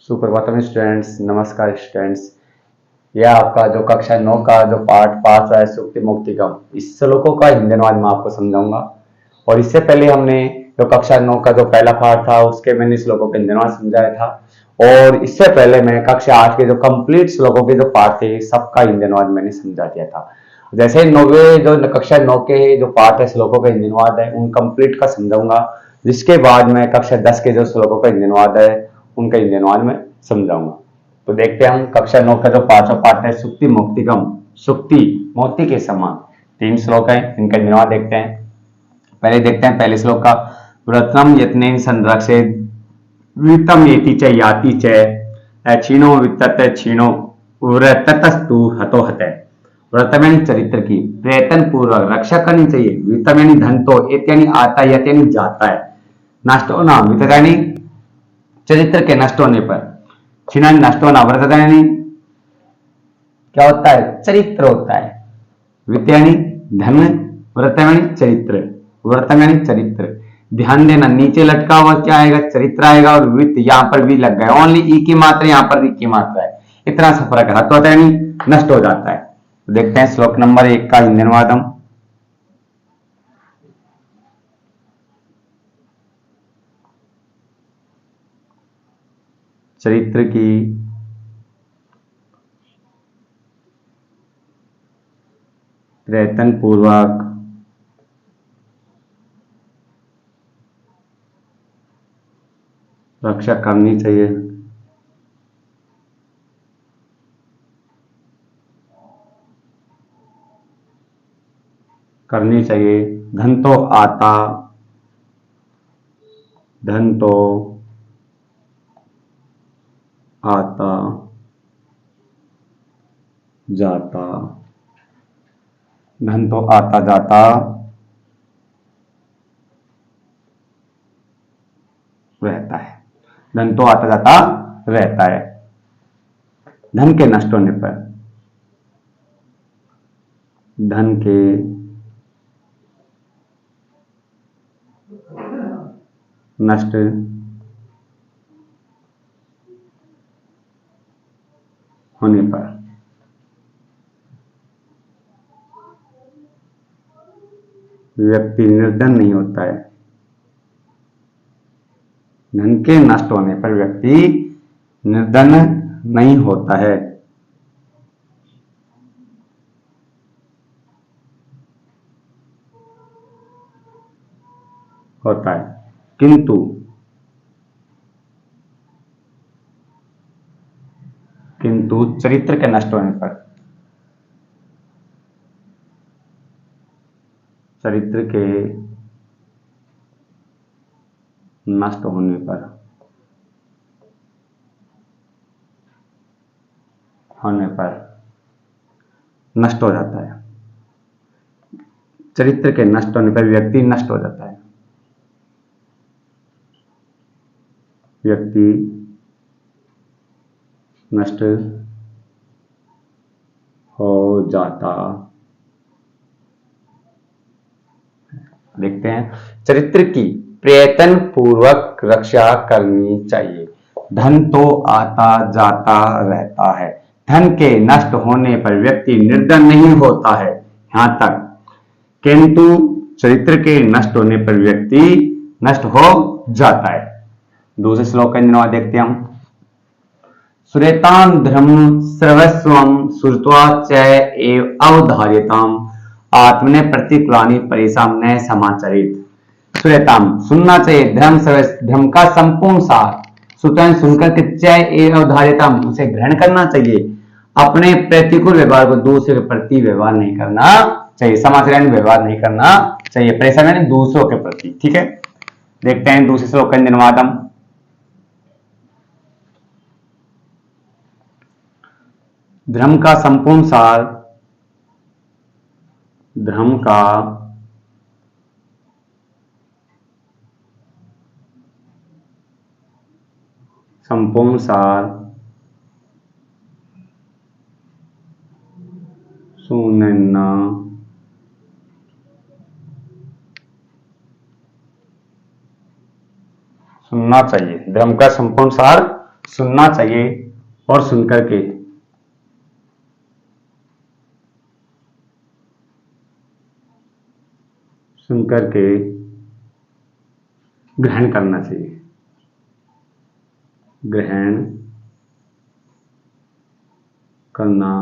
Suprabhatam students, नमस्कार students. यह आपका जो कक्षा 9 का जो पाठ 5 है सुक्ति मुक्तिकम, इस श्लोकों का हिंदी अनुवाद मैं आपको समझाऊंगा। और इससे पहले हमने जो कक्षा 9 का जो पहला पाठ था उसके मैंने श्लोकों का हिंदी अनुवाद समझाया था। और इससे पहले मैं कक्षा 8 के जो कंप्लीट श्लोकों के जो पाठ थे सबका हिंदी अनुवाद मैंने समझा दिया था। जैसे नौवे जो कक्षा 9 के जो पाठ है श्लोकों का हिंदी अनुवाद है उन कंप्लीट का समझाऊंगा, जिसके बाद मैं कक्षा 10 के जो श्लोकों का हिंदी अनुवाद है उनका हिंदी अनुवाद में समझाऊंगा। तो देखते हैं हम कक्षा 9 का जो पांचवा पाठ है सुक्ति मुक्तिकम, सुक्ति मोती के समान। 3 श्लोक है, इनका हिंदी अनुवाद देखते हैं। पहले देखते हैं पहले श्लोक का। व्रतम यत्नेन संरक्षेत वित्तम येति च याति च क्षीणो वित्तत क्षीणो व्रततस्तु हतो हते। व्रतम यानी चरित्र की प्रयत्न पूर्वक रक्षा करनी चाहिए। वित्तम यानी धन तो, एत यानी आता, यत यानी जाता है, नष्ट होना, वित्त यानी चरित्र के नष्ट होने पर, क्षीण नष्ट होना, व्रत यानी क्या होता है, चरित्र होता है। वित्त यानी धन, व्रत यानी चरित्र, व्रत यानी चरित्र। ध्यान देना, नीचे लटका हुआ क्या आएगा, चरित्र आएगा, और वित्त यहाँ पर भी लग गया, ओनली ई की मात्रा, यहाँ पर ई की मात्रा है, इतना सा फर्क है। हत होता है यानी नष्ट हो जाता है। तो देखते हैं श्लोक नंबर 1 का हिंदी अनुवाद हम। चरित्र की प्रयत्न पूर्वक रक्षा करनी चाहिए। करनी चाहिए। धन तो आता, धन तो आता जाता, धन तो आता जाता रहता है। धन तो आता जाता रहता है। धन के नष्ट होने पर, धन के नष्ट होने पर व्यक्ति निर्धन नहीं होता है। धन के नष्ट होने पर व्यक्ति निर्धन नहीं होता है। होता है, किंतु किंतु चरित्र के नष्ट होने पर, चरित्र के नष्ट होने पर, नष्ट हो जाता है। चरित्र के नष्ट होने पर व्यक्ति नष्ट हो जाता है। व्यक्ति नष्ट हो जाता। देखते हैं, चरित्र की प्रयत्न पूर्वक रक्षा करनी चाहिए। धन तो आता जाता रहता है। धन के नष्ट होने पर व्यक्ति निर्धन नहीं होता है, यहां तक। किंतु चरित्र के नष्ट होने पर व्यक्ति नष्ट हो जाता है। दूसरे श्लोक का अनुवाद देखते हैं हम। सुरेतान धर्म सर्वस्वम सुरत्वा च एव अवधार्यताम आत्मने प्रतिकुलानि परेशान न समाचरित। सुरेताम सुनना चाहिए, धर्म सर्वस्व, धर्म का संपूर्ण सार, सुतन सुनकर के चय एव अवधार्यताम उसे ग्रहण करना चाहिए। अपने प्रतिकूल व्यवहार को दूसरे के प्रति व्यवहार नहीं करना चाहिए। समाचार व्यवहार नहीं करना चाहिए, परेशान यानी दूसरों के प्रति। ठीक है, देखते हैं दूसरे श्लोक का अनुवाद हम। धर्म का संपूर्ण सार, धर्म का संपूर्ण सार सुनना सुनना चाहिए। धर्म का संपूर्ण सार सुनना चाहिए और सुनकर के ग्रहण करना चाहिए, ग्रहण करना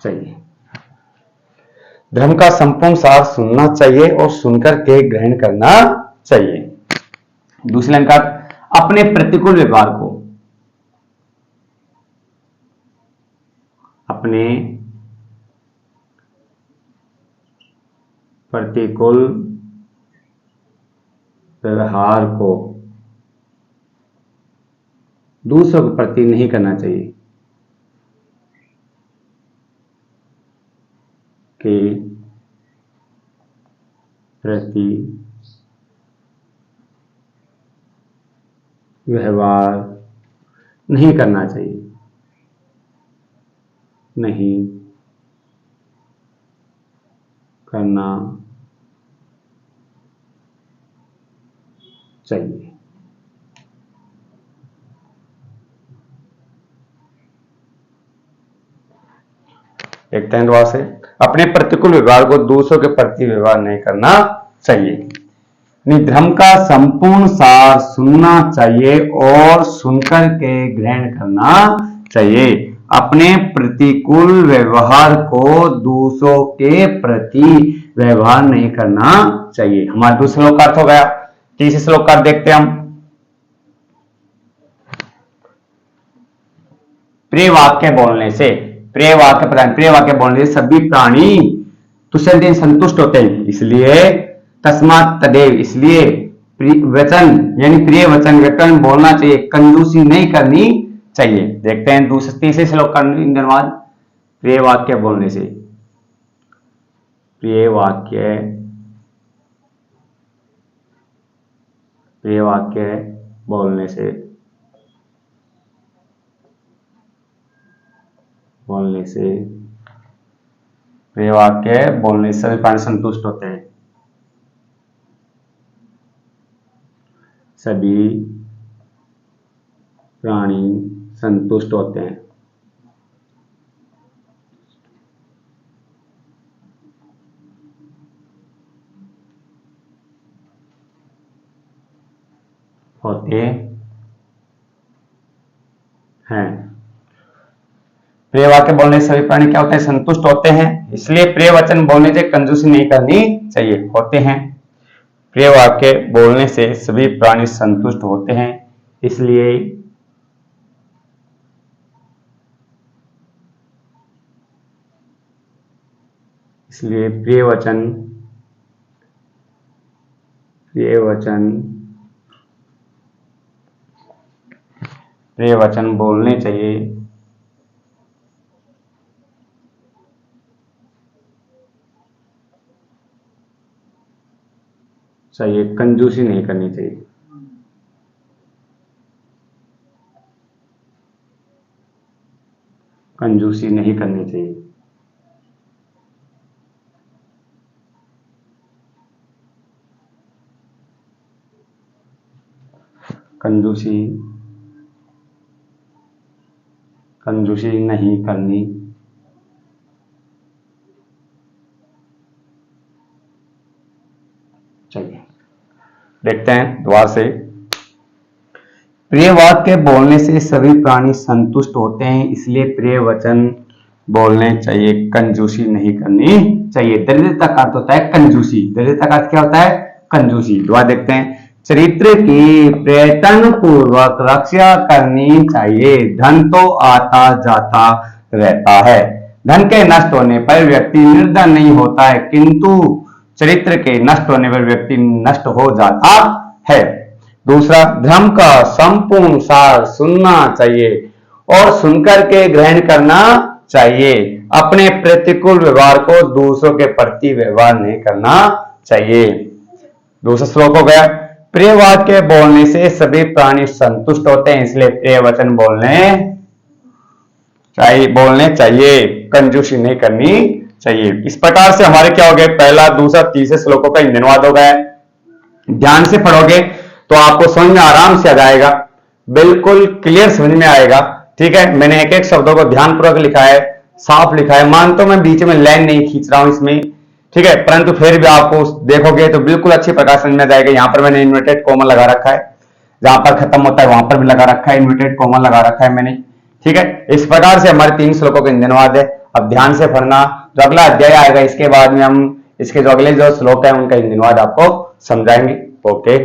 चाहिए। धर्म का संपूर्ण सार सुनना चाहिए और सुनकर के ग्रहण करना चाहिए। दूसरे लाइन का अपने प्रतिकूल व्यवहार को, अपने प्रतिकूल व्यवहार को दूसरों के प्रति नहीं करना चाहिए, के प्रति व्यवहार नहीं करना चाहिए, नहीं करना चाहिए। देखते हैं दोबारा से, अपने प्रतिकूल व्यवहार को दूसरों के प्रति व्यवहार नहीं करना चाहिए। धर्म का संपूर्ण सार सुनना चाहिए और सुनकर के ग्रहण करना चाहिए। अपने प्रतिकूल व्यवहार को दूसरों के प्रति व्यवहार नहीं करना चाहिए। हमारा दूसरा श्लोक का अर्थ हो गया। तीसरे श्लोक का देखते हैं हम। प्रिय वाक्य बोलने से, प्रिय वाक्य बोलने से सभी प्राणी तुष्यन्ते संतुष्ट होते हैं, इसलिए तस्मात् तदेव, इसलिए वचन यानी प्रिय वचन बोलना चाहिए, कंजूसी नहीं करनी चाहिए। देखते हैं दूसरे तीसरे श्लोक का अनुवाद। प्रिय वाक्य बोलने से, प्रिय वाक्य बोलने से प्रिय वाक्य बोलने से सभी प्राणी संतुष्ट होते हैं, सभी प्राणी संतुष्ट होते हैं। प्रिय वाक्य बोलने से सभी प्राणी क्या होते हैं? संतुष्ट होते हैं, इसलिए प्रिय वचन बोलने से कंजूसी नहीं करनी चाहिए। होते हैं, प्रिय वाक्य बोलने से सभी प्राणी संतुष्ट होते हैं, इसलिए प्रिय वचन बोलने चाहिए, कंजूसी नहीं करनी चाहिए। कंजूसी नहीं करनी चाहिए। कंजूसी नहीं करनी चाहिए। देखते हैं दोबारा से। प्रिय वाक्य बोलने से सभी प्राणी संतुष्ट होते हैं, इसलिए प्रिय वचन बोलने चाहिए, कंजूसी नहीं करनी चाहिए। दरिद्रता का अर्थ होता है कंजूसी। दरिद्रता का अर्थ क्या होता है? कंजूसी। दोबारा देखते हैं। चरित्र की प्रयत्न पूर्वक रक्षा करनी चाहिए, धन तो आता जाता रहता है। धन के नष्ट होने पर व्यक्ति निर्धन नहीं होता है, किंतु चरित्र के नष्ट होने पर व्यक्ति नष्ट हो जाता है। दूसरा, धर्म का संपूर्ण सार सुनना चाहिए और सुनकर के ग्रहण करना चाहिए। अपने प्रतिकूल व्यवहार को दूसरों के प्रति व्यवहार नहीं करना चाहिए। दूसरा श्लोक हो गया। प्रिय वाक्य बोलने से सभी प्राणी संतुष्ट होते हैं, इसलिए प्रिय वचन बोलने चाहिए, कंजूसी नहीं करनी चाहिए। इस प्रकार से हमारे क्या हो गए? पहला, दूसरा, तीसरे श्लोकों का हिंदी अनुवाद हो गया। ध्यान से पढ़ोगे तो आपको समझ में आराम से आ जाएगा, बिल्कुल क्लियर समझ में आएगा। ठीक है, मैंने एक एक शब्दों को ध्यानपूर्वक लिखा है, साफ लिखा है। मानता हूं मैं बीच में लाइन नहीं खींच रहा हूं इसमें, ठीक है, परंतु फिर भी आपको देखोगे तो बिल्कुल अच्छी प्रकार समझ में आ जाएगा। यहां पर मैंने इन्वर्टेड कॉमा लगा रखा है, जहां पर खत्म होता है वहां पर भी लगा रखा है, इन्वर्टेड कॉमा लगा रखा है मैंने। ठीक है, इस प्रकार से हमारे 3 श्लोकों का हिंदीनुवाद है। अब ध्यान से पढ़ना, जो अगला अध्याय आएगा इसके बाद में हम इसके जो अगले जो श्लोक है उनका हिंदीनुवाद आपको समझाएंगे। ओके।